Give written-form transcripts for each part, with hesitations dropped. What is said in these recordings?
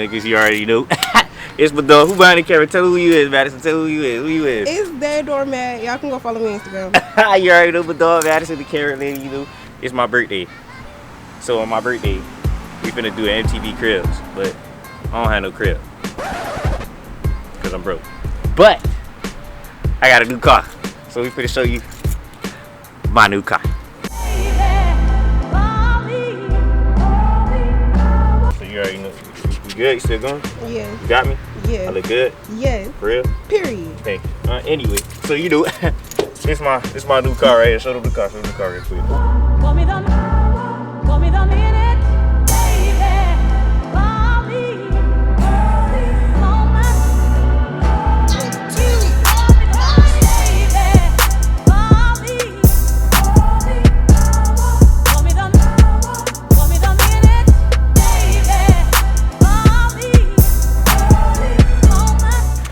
niggas. You already know. It's my dog. Who behind the camera? Tell who you is, Madison. Tell who you is. Who you is? It's that doormat. Y'all can go follow me on Instagram. You already know my dog, Madison, the camera lady. You know, it's my birthday. So on my birthday, we finna do an MTV Cribs, but I don't have no crib because I'm broke. But I got a new car, so we finna show you my new car. So you already know. You good? You still going? Yeah. You got me? Yeah. I look good? Yes. For real? Period. Thank you. Anyway, so you know, it's my new car right here. Show them the car. Show them the car real quick. Call me the minute, baby. Call me early moment.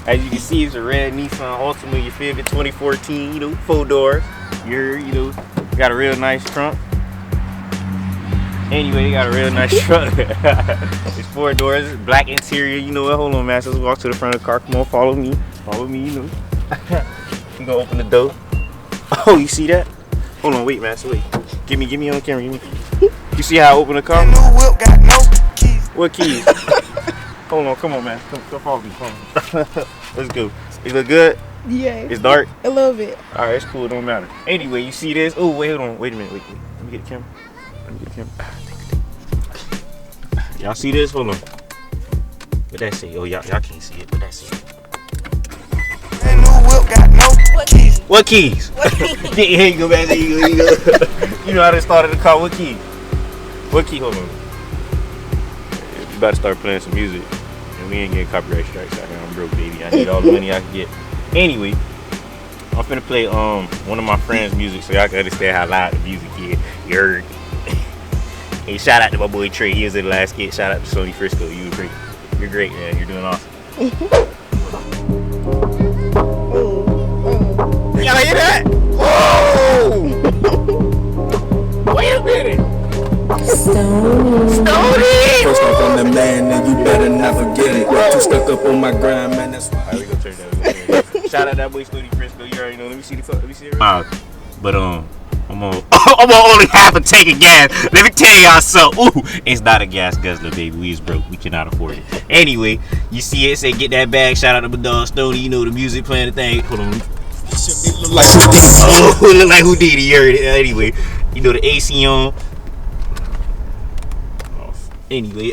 As you can see, it's a red Nissan Altima, you feel me? 2014, you know, 4 doors. You know, got a real nice trunk. Anyway, they got a real nice trunk. It's 4 doors, black interior. You know what? Hold on, man. Let's walk to the front of the car. Come on, follow me. Follow me, you know. You gonna open the door. Oh, you see that? Hold on, wait, man. So wait. Give me on the camera. You see how I open the car? Got no keys. What keys? Hold on, come on, man. Come follow me. Come on. Let's go. It look good? Yeah. It's dark? A little bit. Alright, it's cool. It don't matter. Anyway, you see this? Oh, wait, hold on. Wait a minute. Wait. Let me get the camera. Y'all see this? Hold on. What that say? Oh, y'all can't see it. What that say? Brand new whip, got no keys. What keys? Here you go, man. There you go. You know how they started the car. What key? What key? Hold on. We about to start playing some music. And we ain't getting copyright strikes out here. I'm broke, baby. I need all the money I can get. Anyway, I'm finna play one of my friends' music so y'all can understand how loud the music is. You heard? Hey, shout out to my boy Trey. He was in the last skit. Shout out to Sony Frisco. You were great. You're great, man. You're doing awesome. Y'all hear that? Whoa! Wait a minute. Stony! First off, I'm the man, and you better not forget it. Too stuck up on my grind, man. That's why. Alright, we gonna turn that. Shout out that boy Sony Frisco. You already know. Let me see the fuck. Let me see it. But I'm on only half a tank of gas. Let me tell y'all something. Ooh, it's not a gas guzzler, baby. We is broke. We cannot afford it. Anyway, you see it say get that bag. Shout out to my dog Stony. You know the music playing the thing. Hold on. It look like Houdini. Oh, it look like Houdini. You heard it. Anyway, you know the AC on. Anyway,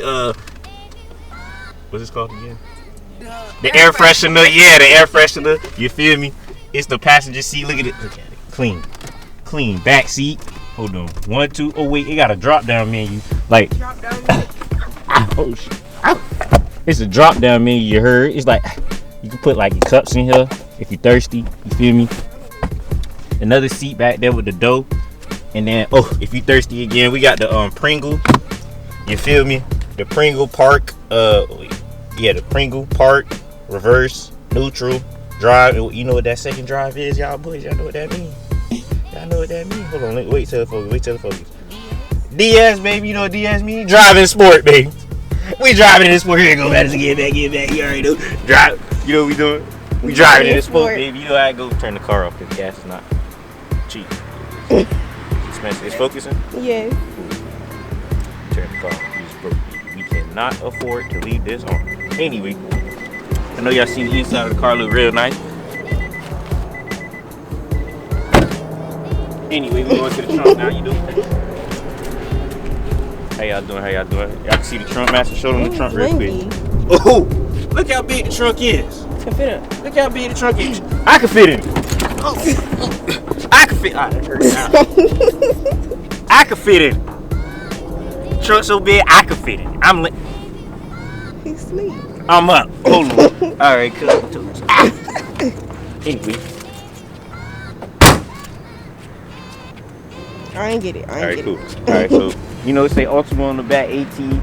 what's this called again? The air freshener. Yeah, the air freshener. You feel me? It's the passenger seat. Look at it. Look at it. Clean back seat. Hold on. 1, 2. Oh wait, it got a drop down menu. Like Drop down menu. oh shit. It's a drop down menu. You heard? It's like you can put like your cups in here if you're thirsty. You feel me? Another seat back there with the dough. And then if you thirsty again, we got the Pringle. You feel me? The Pringle Park. The Pringle Park. Reverse. Neutral. Drive. You know what that second drive is, y'all boys? Y'all know what that means? Y'all know what that means? Hold on. Wait till the focus. DS, baby. You know what DS means? Driving sport, baby. We driving in this sport. Here you go, Madison. Get back. You already know. Drive. You know what we doing? We driving in this sport, baby. You know how I go turn the car off because gas is not cheap. It's expensive. It's focusing? Yes. Turn the car off. We cannot afford to leave this on. Anyway, I know y'all seen the inside of the car look real nice. Anyway, we going to the trunk now. You know. How y'all doing? Y'all can see the trunk, Master. Show them the trunk real quick. Oh, look how big the trunk is. Can fit it. Look how big the trunk is. I can fit in it. I can fit. That hurt now. I can fit in it. Trunk so big, I can fit in it. He's asleep. I'm up. Hold on. All right, cool. Anyway. I ain't get it. All right, cool. All right, so you know, say Ultima on the back. ALTIMA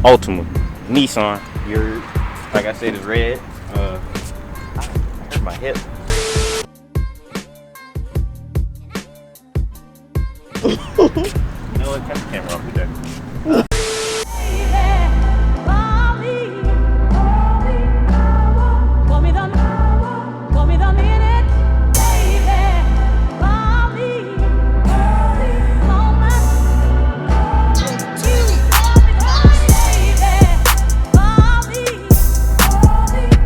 Ultima Nissan. You're like I said, it's red. I hurt my hip. You know what? Cut the camera off with that.